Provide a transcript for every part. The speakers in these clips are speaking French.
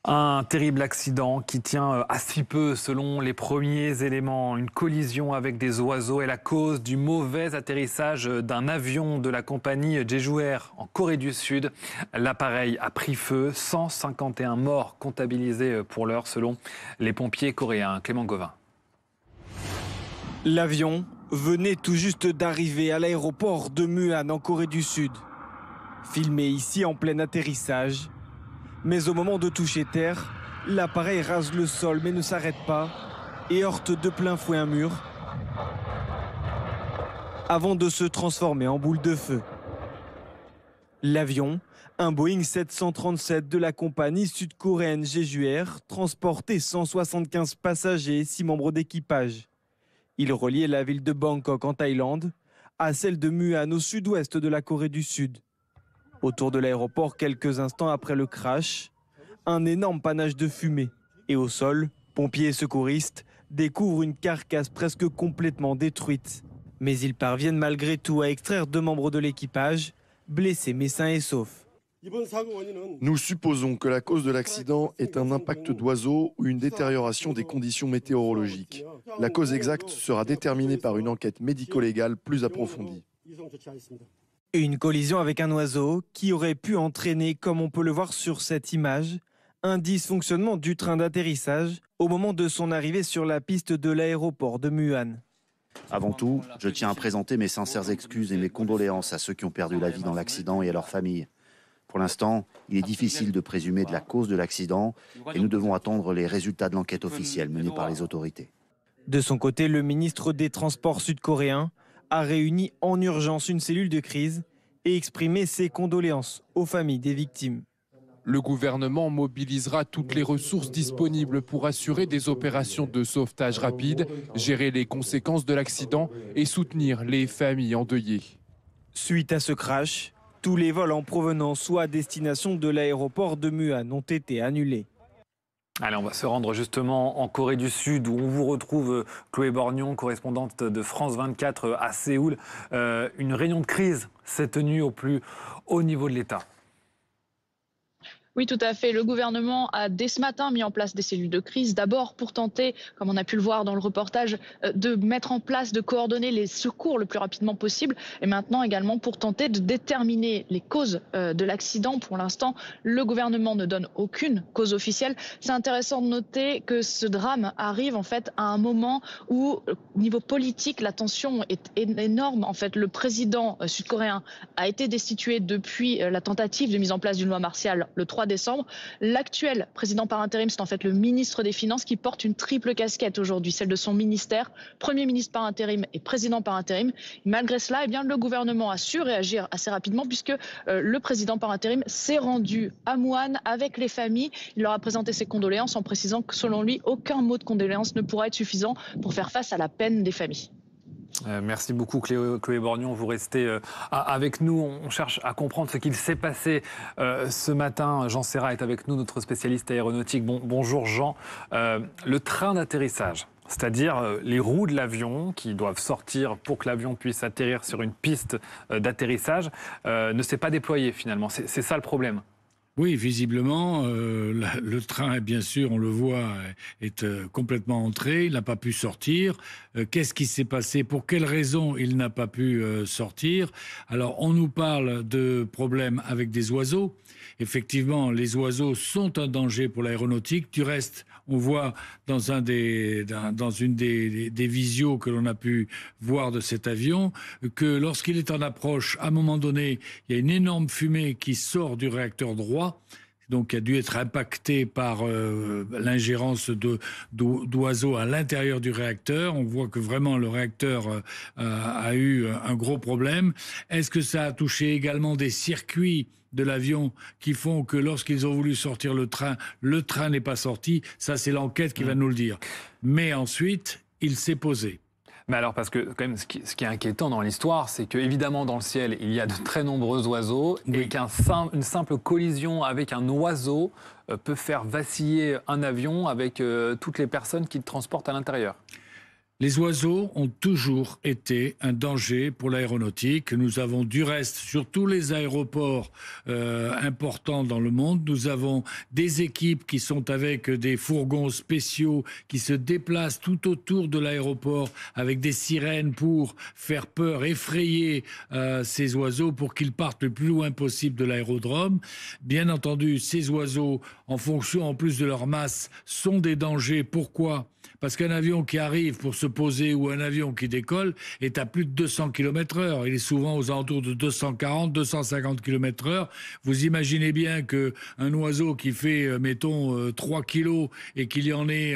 Un terrible accident qui tient à si peu selon les premiers éléments. Une collision avec des oiseaux est la cause du mauvais atterrissage d'un avion de la compagnie Jeju Air en Corée du Sud. L'appareil a pris feu, 151 morts comptabilisés pour l'heure selon les pompiers coréens. Clément Gauvin. L'avion venait tout juste d'arriver à l'aéroport de Muan en Corée du Sud. Filmé ici en plein atterrissage. Mais au moment de toucher terre, l'appareil rase le sol mais ne s'arrête pas et heurte de plein fouet un mur avant de se transformer en boule de feu. L'avion, un Boeing 737 de la compagnie sud-coréenne Jeju Air, transportait 175 passagers et 6 membres d'équipage. Il reliait la ville de Bangkok en Thaïlande à celle de Muan au sud-ouest de la Corée du Sud. Autour de l'aéroport, quelques instants après le crash, un énorme panache de fumée. Et au sol, pompiers et secouristes découvrent une carcasse presque complètement détruite. Mais ils parviennent malgré tout à extraire 2 membres de l'équipage, blessés mais sains et saufs. Nous supposons que la cause de l'accident est un impact d'oiseau ou une détérioration des conditions météorologiques. La cause exacte sera déterminée par une enquête médico-légale plus approfondie. Une collision avec un oiseau qui aurait pu entraîner, comme on peut le voir sur cette image, un dysfonctionnement du train d'atterrissage au moment de son arrivée sur la piste de l'aéroport de Muan. Avant tout, je tiens à présenter mes sincères excuses et mes condoléances à ceux qui ont perdu la vie dans l'accident et à leurs familles. Pour l'instant, il est difficile de présumer de la cause de l'accident et nous devons attendre les résultats de l'enquête officielle menée par les autorités. De son côté, le ministre des Transports sud-coréen a réuni en urgence une cellule de crise et exprimé ses condoléances aux familles des victimes. Le gouvernement mobilisera toutes les ressources disponibles pour assurer des opérations de sauvetage rapide, gérer les conséquences de l'accident et soutenir les familles endeuillées. Suite à ce crash, tous les vols en provenance ou à destination de l'aéroport de Muan ont été annulés. Allez, on va se rendre justement en Corée du Sud où on vous retrouve Chloé Borgnon, correspondante de France 24 à Séoul. Une réunion de crise s'est tenue au plus haut niveau de l'État. Oui, tout à fait. Le gouvernement a dès ce matin mis en place des cellules de crise. D'abord pour tenter, comme on a pu le voir dans le reportage, de mettre en place, de coordonner les secours le plus rapidement possible. Et maintenant également pour tenter de déterminer les causes de l'accident. Pour l'instant, le gouvernement ne donne aucune cause officielle. C'est intéressant de noter que ce drame arrive en fait à un moment où, au niveau politique, la tension est énorme. En fait, le président sud-coréen a été destitué depuis la tentative de mise en place d'une loi martiale le 3 décembre. L'actuel président par intérim, c'est en fait le ministre des Finances qui porte une triple casquette aujourd'hui, celle de son ministère, Premier ministre par intérim et président par intérim. Malgré cela, eh bien, le gouvernement a su réagir assez rapidement puisque le président par intérim s'est rendu à Muan avec les familles. Il leur a présenté ses condoléances en précisant que selon lui, aucun mot de condoléances ne pourra être suffisant pour faire face à la peine des familles. Merci beaucoup Chloé Borgnon, vous restez avec nous, on cherche à comprendre ce qu'il s'est passé ce matin. Jean Serra est avec nous, notre spécialiste aéronautique. Bonjour Jean, le train d'atterrissage, c'est-à-dire les roues de l'avion qui doivent sortir pour que l'avion puisse atterrir sur une piste d'atterrissage, ne s'est pas déployé finalement, c'est ça le problème? Oui, visiblement, le train, bien sûr, on le voit, est complètement entré, il n'a pas pu sortir. Qu'est-ce qui s'est passé? Pour quelles raisons il n'a pas pu sortir? Alors, on nous parle de problèmes avec des oiseaux. Effectivement, les oiseaux sont un danger pour l'aéronautique. Du reste, on voit dans une des visios que l'on a pu voir de cet avion que lorsqu'il est en approche, à un moment donné, il y a une énorme fumée qui sort du réacteur droit, donc qui a dû être impacté par l'ingérence d'oiseaux à l'intérieur du réacteur. On voit que vraiment le réacteur a eu un gros problème. Est-ce que ça a touché également des circuits de l'avion qui font que lorsqu'ils ont voulu sortir le train n'est pas sorti? Ça, c'est l'enquête qui va nous le dire. Mais ensuite, il s'est posé. Mais alors, parce que quand même, ce qui est inquiétant dans l'histoire, c'est qu'évidemment, dans le ciel, il y a de très nombreux oiseaux, oui, et qu'une simple collision avec un oiseau peut faire vaciller un avion avec toutes les personnes qui le transportent à l'intérieur. Les oiseaux ont toujours été un danger pour l'aéronautique. Nous avons du reste, sur tous les aéroports importants dans le monde, nous avons des équipes qui sont avec des fourgons spéciaux qui se déplacent tout autour de l'aéroport avec des sirènes pour faire peur, effrayer ces oiseaux pour qu'ils partent le plus loin possible de l'aérodrome. Bien entendu, ces oiseaux, en fonction en plus de leur masse, sont des dangers. Pourquoi ? Parce qu'un avion qui arrive pour se poser ou un avion qui décolle est à plus de 200 km/h. Il est souvent aux alentours de 240, 250 km/h. Vous imaginez bien qu'un oiseau qui fait, mettons, 3 kilos et qu'il y en ait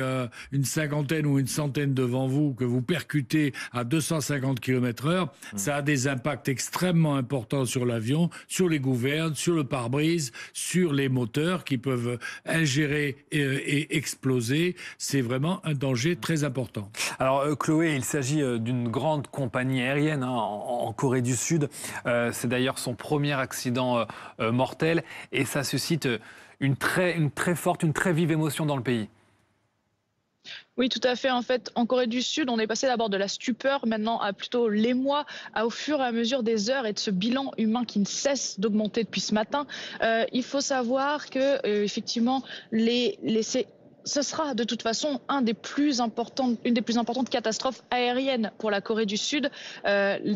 une cinquantaine ou une centaine devant vous, que vous percutez à 250 km/h, ça a des impacts extrêmement importants sur l'avion, sur les gouvernes, sur le pare-brise, sur les moteurs qui peuvent ingérer et exploser. C'est vraiment un danger très important. Alors Chloé, il s'agit d'une grande compagnie aérienne en Corée du Sud. C'est d'ailleurs son premier accident mortel et ça suscite une très forte, une très vive émotion dans le pays. Oui, tout à fait. En fait, en Corée du Sud, on est passé d'abord de la stupeur, maintenant à plutôt l'émoi, au fur et à mesure des heures et de ce bilan humain qui ne cesse d'augmenter depuis ce matin. Il faut savoir que, effectivement, ce sera de toute façon une des plus importantes catastrophes aériennes pour la Corée du Sud.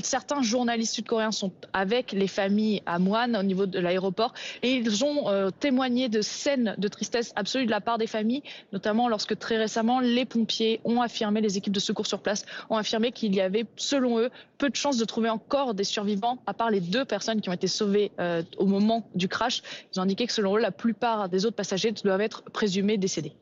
Certains journalistes sud-coréens sont avec les familles à Muan au niveau de l'aéroport et ils ont témoigné de scènes de tristesse absolue de la part des familles, notamment lorsque très récemment les pompiers ont affirmé, les équipes de secours sur place ont affirmé qu'il y avait, selon eux, peu de chances de trouver encore des survivants, à part les 2 personnes qui ont été sauvées au moment du crash. Ils ont indiqué que selon eux, la plupart des autres passagers doivent être présumés décédés.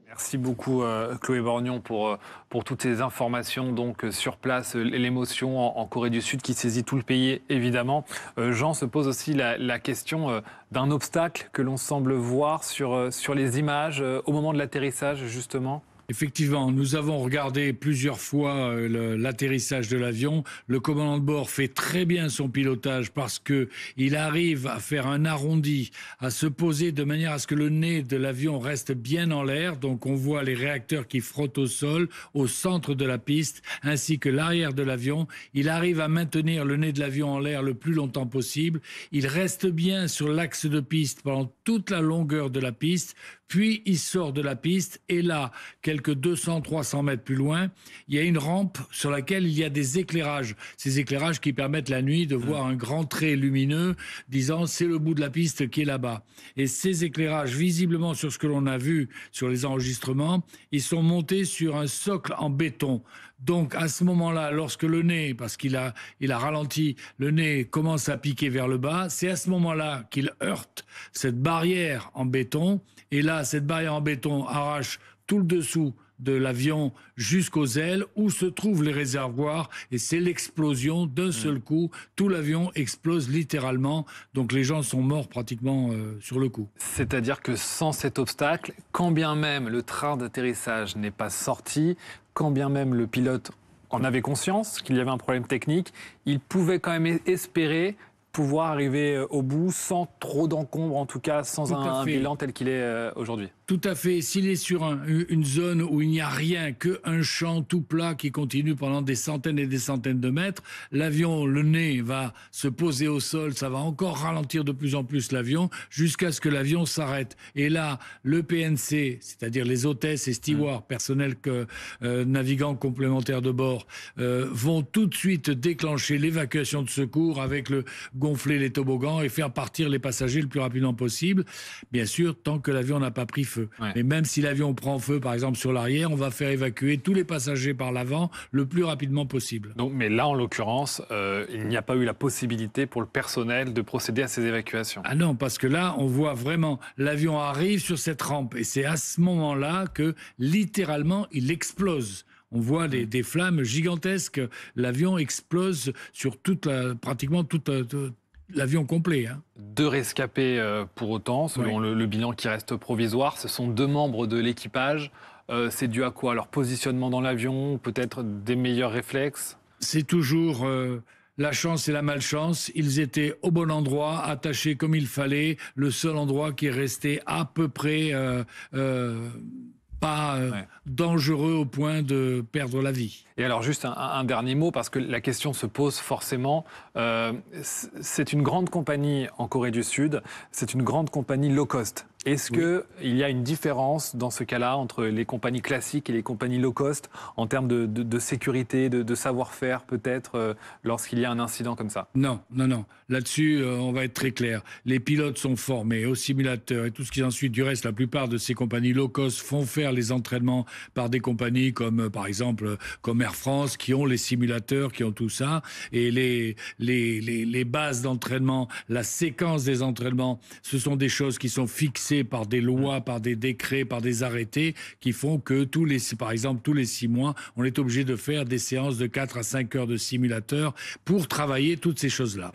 Merci beaucoup Chloé Borgnon pour toutes ces informations donc sur place, l'émotion en Corée du Sud qui saisit tout le pays évidemment. Jean se pose aussi la question d'un obstacle que l'on semble voir sur les images au moment de l'atterrissage justement. Effectivement, nous avons regardé plusieurs fois l'atterrissage de l'avion. Le commandant de bord fait très bien son pilotage parce qu'il arrive à faire un arrondi, à se poser de manière à ce que le nez de l'avion reste bien en l'air. Donc on voit les réacteurs qui frottent au sol, au centre de la piste, ainsi que l'arrière de l'avion. Il arrive à maintenir le nez de l'avion en l'air le plus longtemps possible. Il reste bien sur l'axe de piste pendant toute la longueur de la piste. Puis il sort de la piste et là, quelques 200-300 mètres plus loin, il y a une rampe sur laquelle il y a des éclairages. Ces éclairages qui permettent la nuit de voir un grand trait lumineux disant c'est le bout de la piste qui est là-bas. Et ces éclairages, visiblement sur ce que l'on a vu sur les enregistrements, ils sont montés sur un socle en béton. Donc à ce moment-là, lorsque le nez, parce qu'il a ralenti, le nez commence à piquer vers le bas, c'est à ce moment-là qu'il heurte cette barrière en béton. Et là, cette barrière en béton arrache tout le dessous de l'avion jusqu'aux ailes où se trouvent les réservoirs et c'est l'explosion d'un seul coup. Tout l'avion explose littéralement. Donc les gens sont morts pratiquement sur le coup. C'est-à-dire que sans cet obstacle, quand bien même le train d'atterrissage n'est pas sorti, quand bien même le pilote en avait conscience qu'il y avait un problème technique, il pouvait quand même espérer pouvoir arriver au bout sans trop d'encombre, en tout cas sans un bilan tel qu'il est aujourd'hui. Tout à fait. S'il est sur une zone où il n'y a rien, qu'un champ tout plat qui continue pendant des centaines et des centaines de mètres, l'avion, le nez va se poser au sol, ça va encore ralentir de plus en plus l'avion jusqu'à ce que l'avion s'arrête. Et là, le PNC, c'est-à-dire les hôtesses et stewards, personnel navigants complémentaires de bord, vont tout de suite déclencher l'évacuation de secours avec le gonfler les toboggans et faire partir les passagers le plus rapidement possible. Bien sûr, tant que l'avion n'a pas pris feu. Ouais. Mais même si l'avion prend feu, par exemple, sur l'arrière, on va faire évacuer tous les passagers par l'avant le plus rapidement possible. Donc, mais là, en l'occurrence, il n'y a pas eu la possibilité pour le personnel de procéder à ces évacuations. Ah non, parce que là, on voit vraiment, l'avion arrive sur cette rampe et c'est à ce moment-là que, littéralement, il explose. On voit des flammes gigantesques. L'avion explose sur pratiquement toute l'avion complet. 2 rescapés pour autant, selon le bilan qui reste provisoire. Ce sont 2 membres de l'équipage. C'est dû à quoi? Leur positionnement dans l'avion, peut-être des meilleurs réflexes? C'est toujours la chance et la malchance. Ils étaient au bon endroit, attachés comme il fallait. Le seul endroit qui est resté à peu près pas dangereux au point de perdre la vie. Et alors juste un dernier mot, parce que la question se pose forcément. C'est une grande compagnie en Corée du Sud, c'est une grande compagnie low cost. Est-ce qu'il y a une différence dans ce cas-là entre les compagnies classiques et les compagnies low cost en termes de sécurité, de savoir-faire peut-être lorsqu'il y a un incident comme ça? Non. Là-dessus, on va être très clair. Les pilotes sont formés au simulateur et tout ce qui s'ensuit. Du reste, la plupart de ces compagnies low cost font faire les entraînements par des compagnies comme, par exemple, comme Air France, qui ont les simulateurs, qui ont tout ça. Et les bases d'entraînement, la séquence des entraînements, ce sont des choses qui sont fixées par des lois, par des décrets, par des arrêtés qui font que par exemple, tous les 6 mois, on est obligé de faire des séances de 4 à 5 heures de simulateur pour travailler toutes ces choses-là.